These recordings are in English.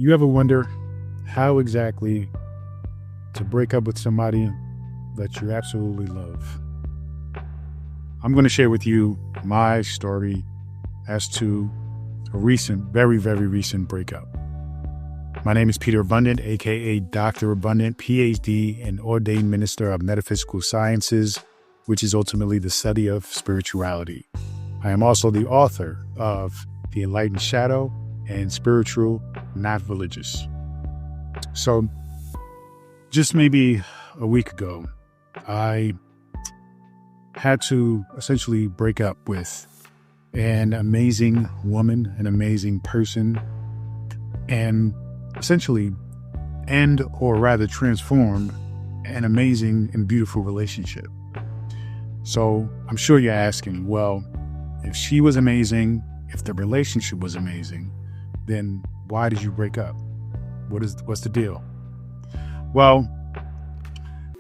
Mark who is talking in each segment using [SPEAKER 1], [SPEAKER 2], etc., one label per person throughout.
[SPEAKER 1] You ever wonder how exactly to break up with somebody that you absolutely love? I'm going to share with you my story as to a recent, very, very recent breakup. My name is Peter Abundant, aka Dr. Abundant, PhD and ordained minister of metaphysical sciences, which is ultimately the study of spirituality. I am also the author of The Enlightened Shadow and Spiritual, Not Religious. So just maybe a week ago, I had to essentially break up with an amazing woman, an amazing person, and essentially end, or rather transform, an amazing and beautiful relationship. So I'm sure you're asking, well, if she was amazing, if the relationship was amazing, then why did you break up? What's the deal? Well,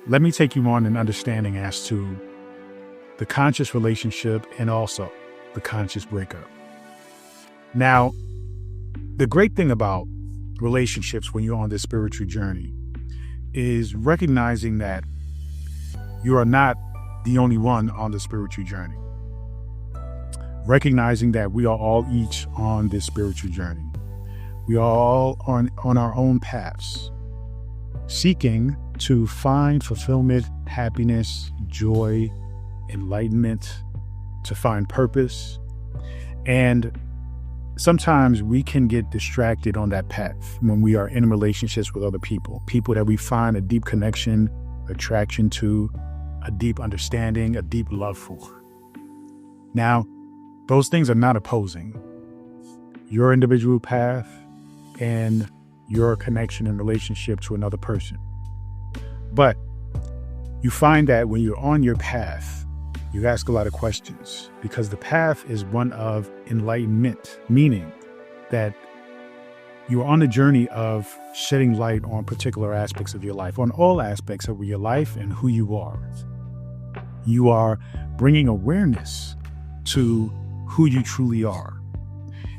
[SPEAKER 1] let me take you on an understanding as to the conscious relationship and also the conscious breakup. Now, the great thing about relationships when you're on this spiritual journey is recognizing that you are not the only one on the spiritual journey. Recognizing that we are all each on this spiritual journey. We are all on our own paths, seeking to find fulfillment, happiness, joy, enlightenment, to find purpose. And sometimes we can get distracted on that path when we are in relationships with other people that we find a deep connection, attraction to, a deep understanding, a deep love for. Now, those things are not opposing. Your individual path and your connection and relationship to another person. But you find that when you're on your path, you ask a lot of questions because the path is one of enlightenment, meaning that you're on the journey of shedding light on particular aspects of your life, on all aspects of your life and who you are. You are bringing awareness to who you truly are.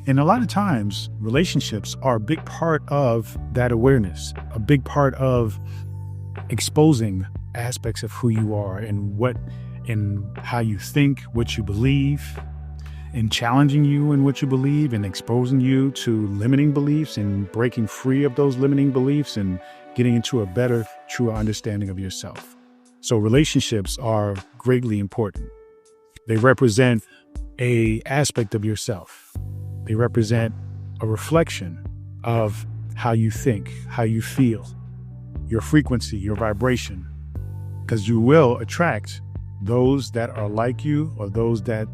[SPEAKER 1] And a lot of times, relationships are a big part of that awareness, a big part of exposing aspects of who you are and how you think, what you believe, and challenging you in what you believe and exposing you to limiting beliefs and breaking free of those limiting beliefs and getting into a better, truer understanding of yourself. So relationships are greatly important. They represent an aspect of yourself. They represent a reflection of how you think, how you feel, your frequency, your vibration, because you will attract those that are like you or those that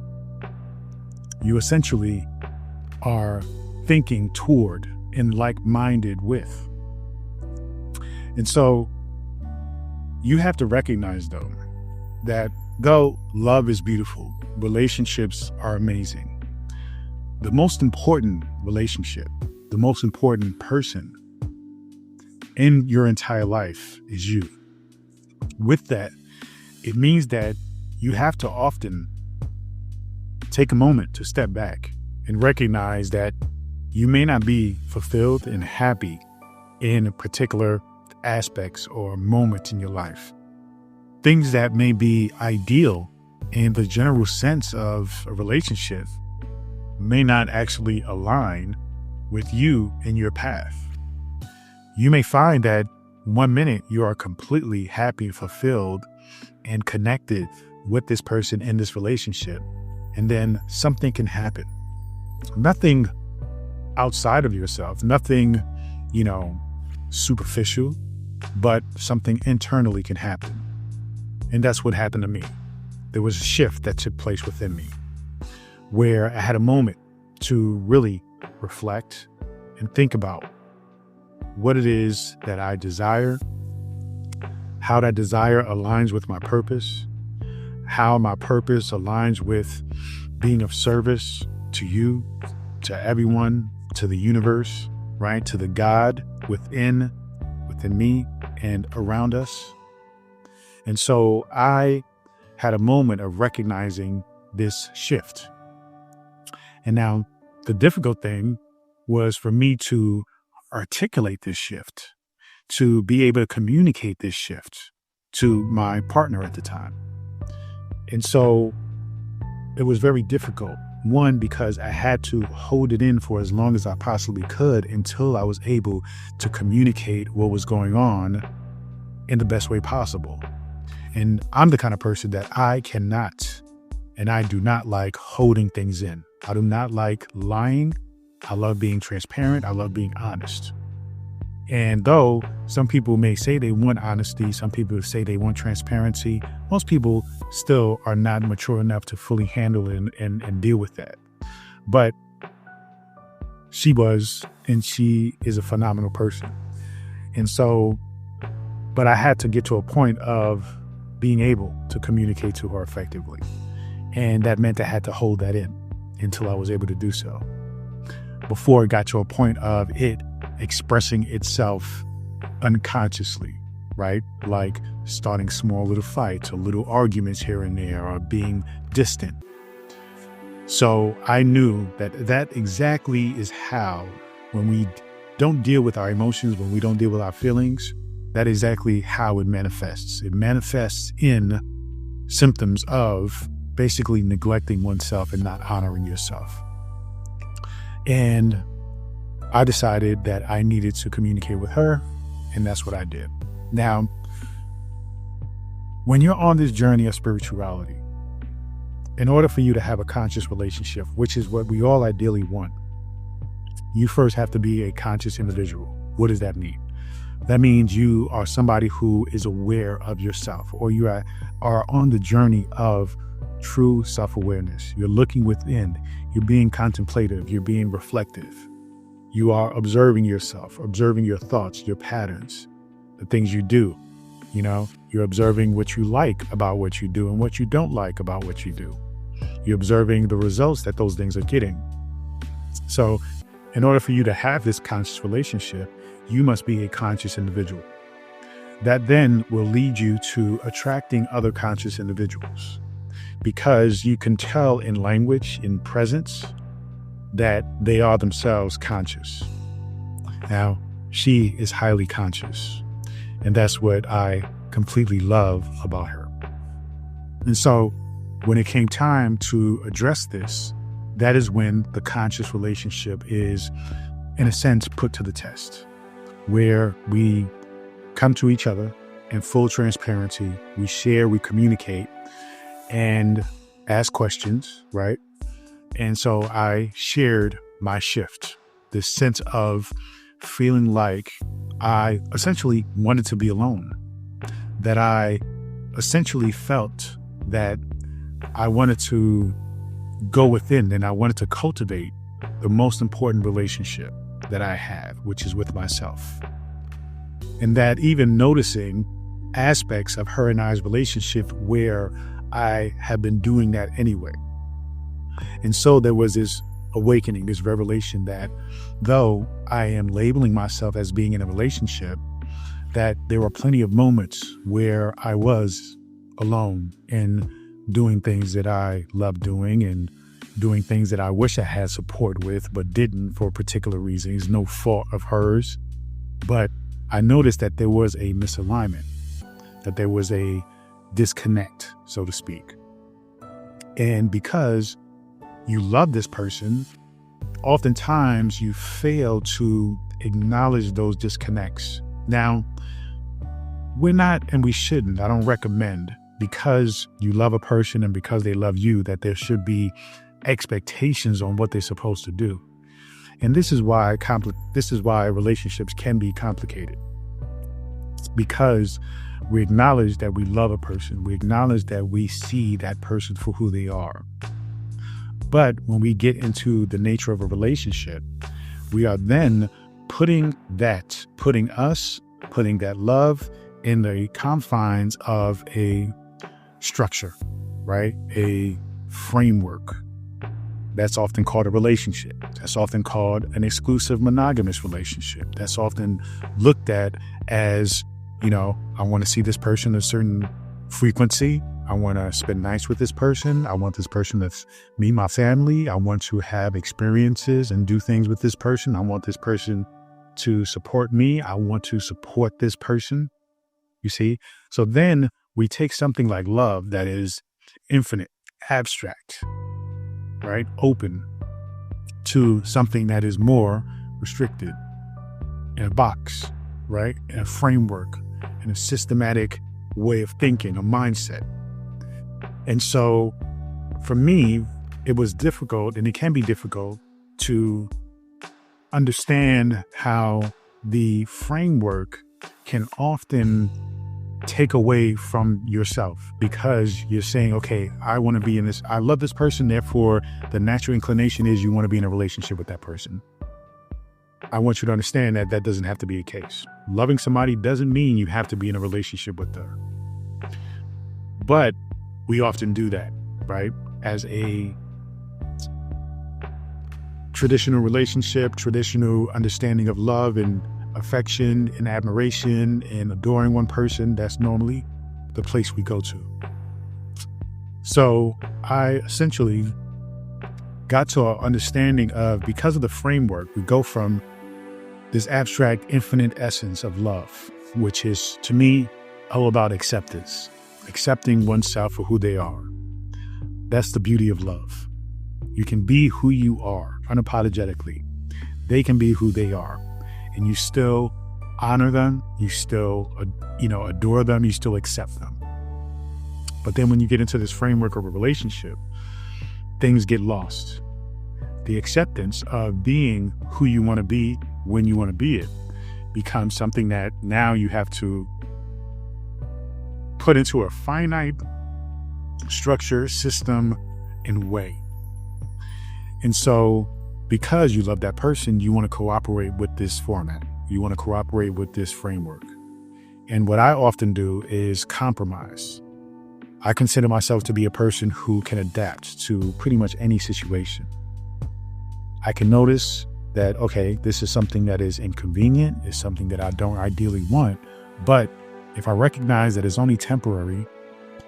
[SPEAKER 1] you essentially are thinking toward and like-minded with. And so you have to recognize, though, that though love is beautiful, relationships are amazing, the most important relationship, the most important person in your entire life is you. With that, it means that you have to often take a moment to step back and recognize that you may not be fulfilled and happy in particular aspects or moments in your life. Things that may be ideal in the general sense of a relationship may not actually align with you and your path. You may find that 1 minute you are completely happy, fulfilled, and connected with this person in this relationship, and then something can happen. Nothing outside of yourself, nothing, superficial, but something internally can happen. And that's what happened to me. There was a shift that took place within me where I had a moment to really reflect and think about what it is that I desire, how that desire aligns with my purpose, how my purpose aligns with being of service to you, to everyone, to the universe, right? To the God within me and around us. And so I had a moment of recognizing this shift. And now the difficult thing was for me to articulate this shift, to be able to communicate this shift to my partner at the time. And so it was very difficult. One, because I had to hold it in for as long as I possibly could until I was able to communicate what was going on in the best way possible. And I'm the kind of person that I cannot, and I do not like holding things in. I do not like lying. I love being transparent. I love being honest. And though some people may say they want honesty, some people say they want transparency, most people still are not mature enough to fully handle it and deal with that. But she was, and she is a phenomenal person. And so, but I had to get to a point of being able to communicate to her effectively. And that meant I had to hold that in until I was able to do so, before it got to a point of it expressing itself unconsciously, right? Like starting small little fights or little arguments here and there, or being distant. So I knew that that exactly is how, when we don't deal with our emotions, when we don't deal with our feelings, that is exactly how it manifests. It manifests in symptoms of basically neglecting oneself and not honoring yourself. And I decided that I needed to communicate with her, and that's what I did. Now, when you're on this journey of spirituality, in order for you to have a conscious relationship, which is what we all ideally want, you first have to be a conscious individual. What does that mean? That means you are somebody who is aware of yourself, or you are on the journey of true self-awareness. You're looking within, you're being contemplative, you're being reflective. You are observing yourself, observing your thoughts, your patterns, the things you do. You know, you're observing what you like about what you do and what you don't like about what you do. You're observing the results that those things are getting. So in order for you to have this conscious relationship, you must be a conscious individual. That then will lead you to attracting other conscious individuals, because you can tell in language, in presence, that they are themselves conscious. Now, she is highly conscious, and that's what I completely love about her. And so when it came time to address this, that is when the conscious relationship is, in a sense, put to the test, where we come to each other in full transparency, we share, we communicate, and ask questions, right? And so I shared my shift, this sense of feeling like I essentially wanted to be alone, that I essentially felt that I wanted to go within and I wanted to cultivate the most important relationship that I have, which is with myself. And that even noticing aspects of her and I's relationship where I have been doing that anyway. And so there was this awakening, this revelation that though I am labeling myself as being in a relationship, that there were plenty of moments where I was alone and doing things that I love doing and doing things that I wish I had support with, but didn't for particular reasons, no fault of hers. But I noticed that there was a misalignment, that there was a disconnect, so to speak. And because you love this person, oftentimes you fail to acknowledge those disconnects. Now, we're not, and we shouldn't, I don't recommend, because you love a person and because they love you, that there should be expectations on what they're supposed to do. And this is why relationships can be complicated. It's because we acknowledge that we love a person. We acknowledge that we see that person for who they are. But when we get into the nature of a relationship, we are then putting that love in the confines of a structure, right? A framework. That's often called a relationship. That's often called an exclusive monogamous relationship. That's often looked at as, I want to see this person at a certain frequency. I want to spend nights with this person. I want this person to meet my family. I want to have experiences and do things with this person. I want this person to support me. I want to support this person. You see? So then we take something like love that is infinite, abstract, right? Open, to something that is more restricted, in a box, right? In a framework, in a systematic way of thinking, a mindset. And so for me, it was difficult, and it can be difficult to understand how the framework can often take away from yourself, because you're saying, okay, I want to be in this, I love this person, therefore the natural inclination is you want to be in a relationship with that person. I want you to understand that that doesn't have to be the case. Loving somebody doesn't mean you have to be in a relationship with them. But we often do that, right? As a traditional relationship, traditional understanding of love and affection and admiration and adoring one person, that's normally the place we go to. So I essentially got to an understanding of, because of the framework, we go from this abstract, infinite essence of love, which is, to me, all about acceptance, accepting oneself for who they are. That's the beauty of love. You can be who you are unapologetically. They can be who they are. And you still honor them, you still, adore them, you still accept them. But then when you get into this framework of a relationship, things get lost. The acceptance of being who you want to be when you want to be it becomes something that now you have to put into a finite structure, system, and way. And so, because you love that person, you want to cooperate with this format. You want to cooperate with this framework. And what I often do is compromise. I consider myself to be a person who can adapt to pretty much any situation. I can notice that, okay, this is something that is inconvenient, it's something that I don't ideally want, but if I recognize that it's only temporary,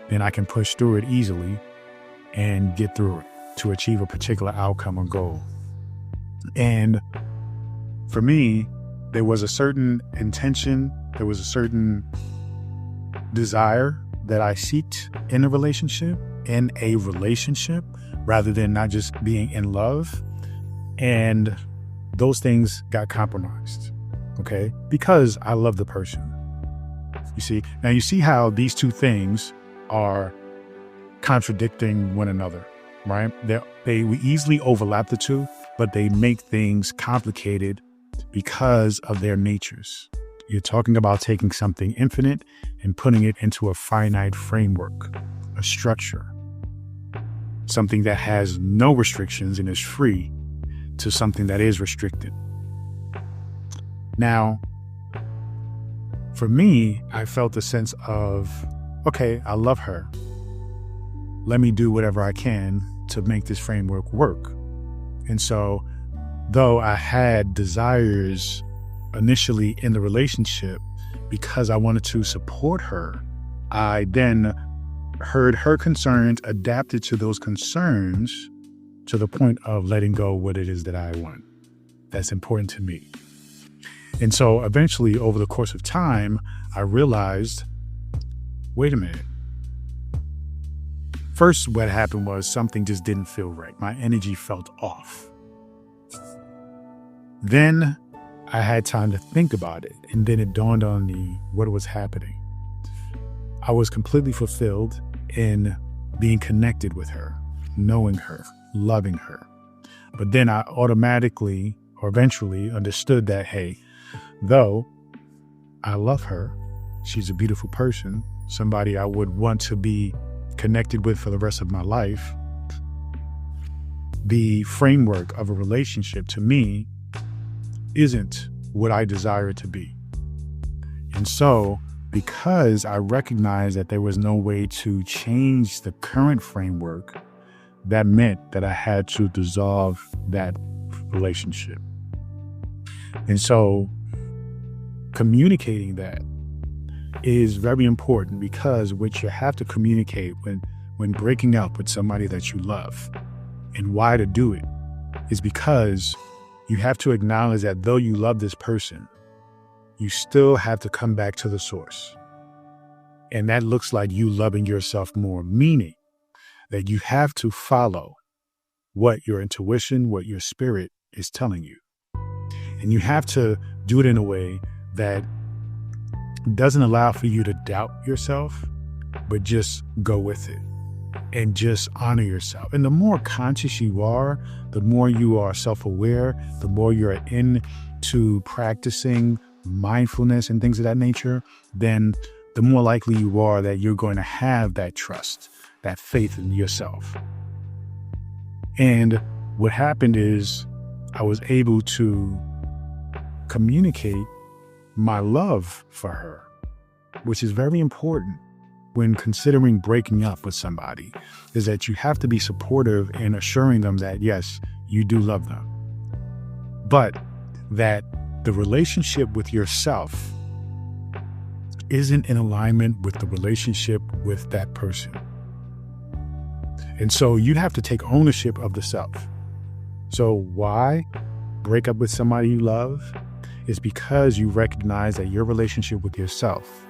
[SPEAKER 1] then I can push through it easily and get through it to achieve a particular outcome or goal. And for me, there was a certain intention, there was a certain desire that I seeked in a relationship, rather than not just being in love. And those things got compromised, okay? Because I love the person. You see? Now you see how these two things are contradicting one another, right? We easily overlap the two, but they make things complicated because of their natures. You're talking about taking something infinite and putting it into a finite framework, a structure, something that has no restrictions and is free, to something that is restricted. Now, for me, I felt a sense of, okay, I love her. Let me do whatever I can to make this framework work. And so, though I had desires initially in the relationship because I wanted to support her, I then heard her concerns, adapted to those concerns to the point of letting go what it is that I want. That's important to me. And so eventually, over the course of time, I realized, wait a minute. First, what happened was something just didn't feel right. My energy felt off. Then I had time to think about it, and then it dawned on me what was happening. I was completely fulfilled in being connected with her, knowing her, loving her. But then I automatically or eventually understood that, hey, though I love her, she's a beautiful person, somebody I would want to be connected with for the rest of my life, the framework of a relationship to me isn't what I desire it to be. And so, because I recognized that there was no way to change the current framework, that meant that I had to dissolve that relationship. And so communicating that is very important, because what you have to communicate when breaking up with somebody that you love, and why to do it, is because you have to acknowledge that though you love this person, you still have to come back to the source. And that looks like you loving yourself more, meaning that you have to follow what your intuition, what your spirit is telling you. And you have to do it in a way that doesn't allow for you to doubt yourself, but just go with it and just honor yourself. And the more conscious you are, the more you are self-aware, the more you're into practicing mindfulness and things of that nature, then the more likely you are that you're going to have that trust, that faith in yourself. And what happened is I was able to communicate my love for her, which is very important when considering breaking up with somebody, is that you have to be supportive and assuring them that, yes, you do love them, but that the relationship with yourself isn't in alignment with the relationship with that person. And so you have to take ownership of the self. So why break up with somebody you love? Is because you recognize that your relationship with yourself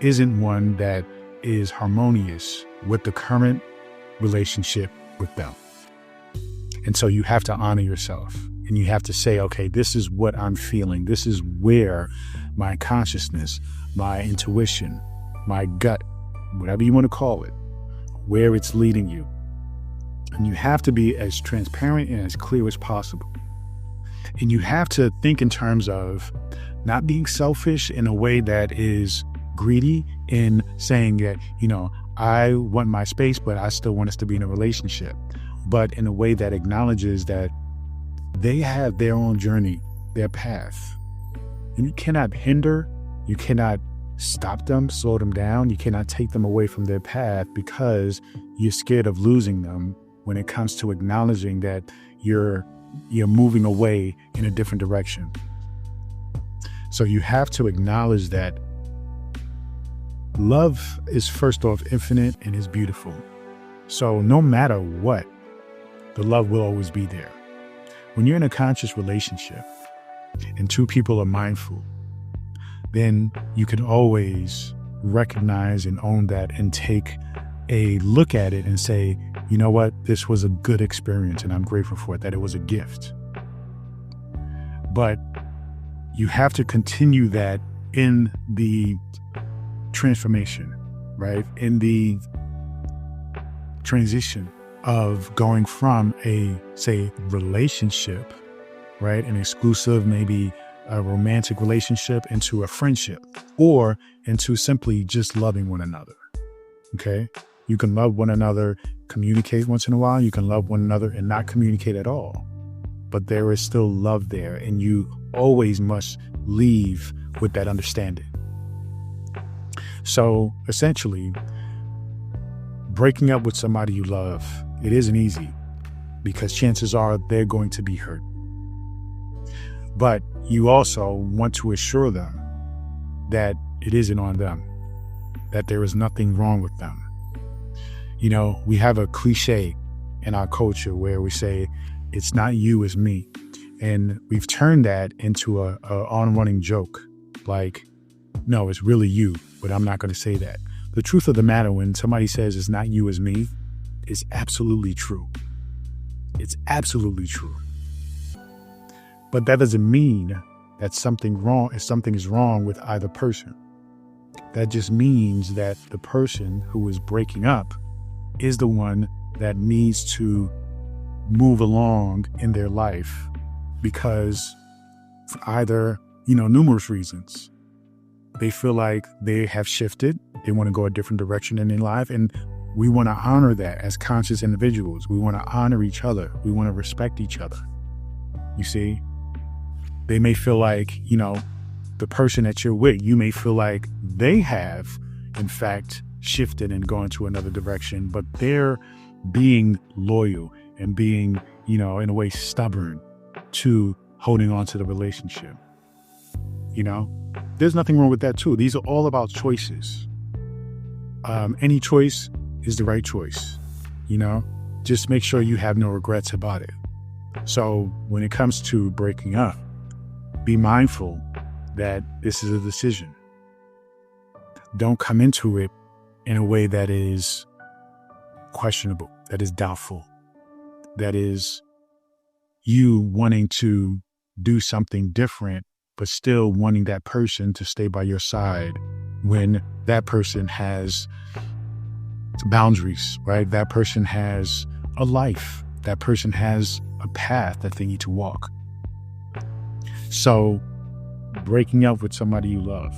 [SPEAKER 1] isn't one that is harmonious with the current relationship with them. And so you have to honor yourself and you have to say, okay, this is what I'm feeling. This is where my consciousness, my intuition, my gut, whatever you want to call it, where it's leading you. And you have to be as transparent and as clear as possible. And you have to think in terms of not being selfish in a way that is greedy, in saying that, I want my space, but I still want us to be in a relationship. But in a way that acknowledges that they have their own journey, their path. And you cannot hinder, you cannot stop them, slow them down. You cannot take them away from their path because you're scared of losing them when it comes to acknowledging that you're moving away in a different direction. So you have to acknowledge that love is first off infinite and is beautiful. So no matter what, the love will always be there. When you're in a conscious relationship and two people are mindful, then you can always recognize and own that and take a look at it and say, you know what, this was a good experience and I'm grateful for it, that it was a gift. But you have to continue that in the transformation, right? In the transition of going from a, say, relationship, right? An exclusive, maybe a romantic relationship, into a friendship, or into simply just loving one another. Okay? You can love one another, communicate once in a while. You can love one another and not communicate at all. But there is still love there, and you always must leave with that understanding. So essentially, breaking up with somebody you love, it isn't easy because chances are they're going to be hurt. But you also want to assure them that it isn't on them, that there is nothing wrong with them. We have a cliche in our culture where we say, it's not you, it's me. And we've turned that into a on-running joke. Like, no, it's really you, but I'm not going to say that. The truth of the matter, when somebody says it's not you, it's me, is absolutely true. It's absolutely true. But that doesn't mean that something is wrong with either person. That just means that the person who is breaking up is the one that needs to move along in their life because for either, numerous reasons. They feel like they have shifted. They want to go a different direction in their life. And we want to honor that as conscious individuals. We want to honor each other. We want to respect each other. You see, they may feel like, the person that you're with, you may feel like they have, in fact, shifted and gone to another direction, but they're being loyal and being, in a way stubborn to holding on to the relationship. There's nothing wrong with that too. These are all about choices. Any choice is the right choice. Just make sure you have no regrets about it. So when it comes to breaking up, be mindful that this is a decision. Don't come into it in a way that is questionable, that is doubtful, that is you wanting to do something different, but still wanting that person to stay by your side when that person has boundaries, right? That person has a life. That person has a path that they need to walk. So breaking up with somebody you love,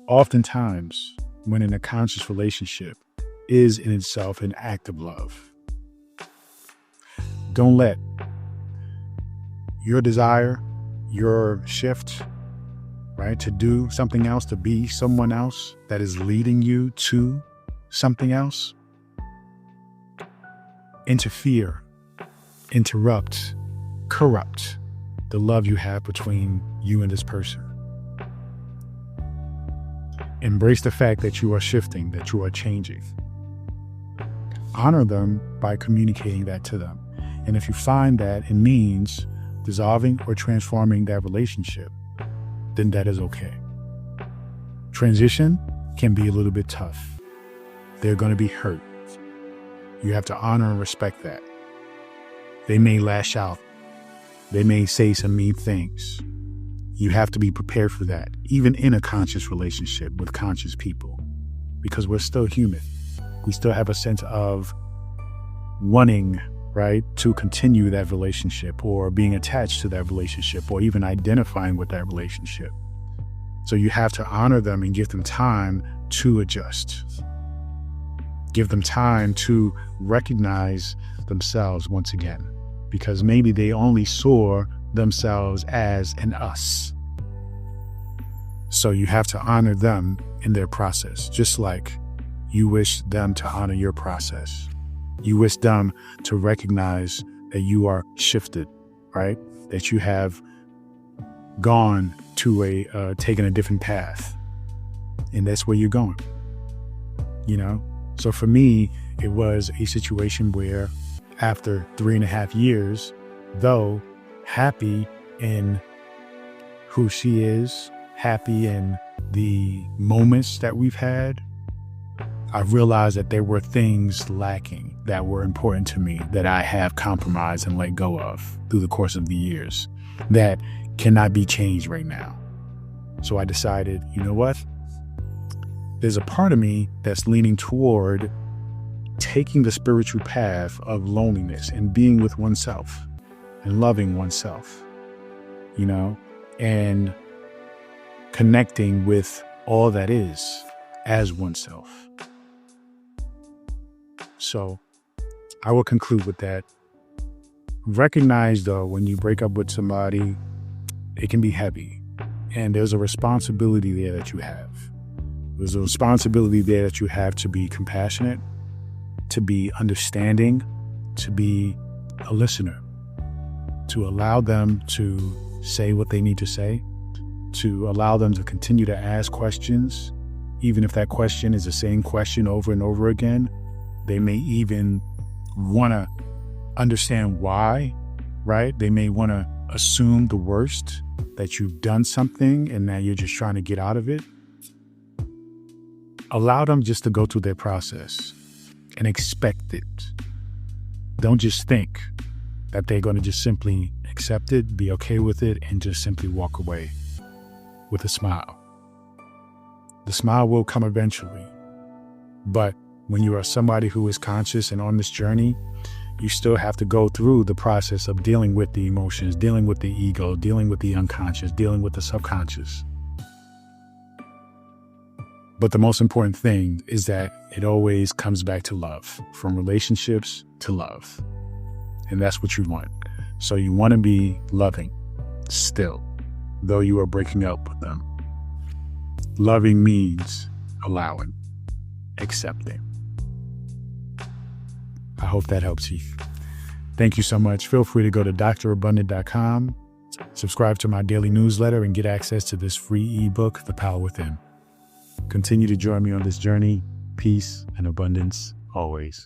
[SPEAKER 1] oftentimes when in a conscious relationship, is in itself an act of love. Don't let your desire, your shift, right, to do something else, to be someone else that is leading you to something else, interfere, interrupt, corrupt the love you have between you and this person. Embrace the fact that you are shifting, that you are changing. Honor them by communicating that to them. And if you find that it means dissolving or transforming that relationship, then that is okay. Transition can be a little bit tough. They're going to be hurt. You have to honor and respect that. They may lash out. They may say some mean things. You have to be prepared for that, even in a conscious relationship with conscious people, because we're still human. We still have a sense of wanting, right, to continue that relationship or being attached to that relationship or even identifying with that relationship. So you have to honor them and give them time to adjust. Give them time to recognize themselves once again, because maybe they only saw themselves as an us. So you have to honor them in their process, just like you wish them to honor your process. You wish them to recognize that you are shifted, right? That you have gone to taken a different path, and that's where you're going, you know? So for me, it was a situation where after 3.5 years, though happy in who she is, happy in the moments that we've had, I realized that there were things lacking that were important to me that I have compromised and let go of through the course of the years that cannot be changed right now. So I decided, you know what? There's a part of me that's leaning toward taking the spiritual path of loneliness and being with oneself and loving oneself, you know, and connecting with all that is as oneself. So I will conclude with that. Recognize, though, when you break up with somebody, it can be heavy. And there's a responsibility there that you have. There's a responsibility there that you have to be compassionate, to be understanding, to be a listener, to allow them to say what they need to say, to allow them to continue to ask questions, even if that question is the same question over and over again. They may even want to understand why, right? They may want to assume the worst, that you've done something and now you're just trying to get out of it. Allow them just to go through their process and expect it. Don't just think that they're going to just simply accept it, be okay with it, and just simply walk away with a smile. The smile will come eventually, but when you are somebody who is conscious and on this journey, you still have to go through the process of dealing with the emotions, dealing with the ego, dealing with the unconscious, dealing with the subconscious. But the most important thing is that it always comes back to love, from relationships to love. And that's what you want. So you want to be loving still, though you are breaking up with them. Loving means allowing, accepting. I hope that helps you. Thank you so much. Feel free to go to drabundant.com, subscribe to my daily newsletter, and get access to this free ebook, The Power Within. Continue to join me on this journey. Peace and abundance always.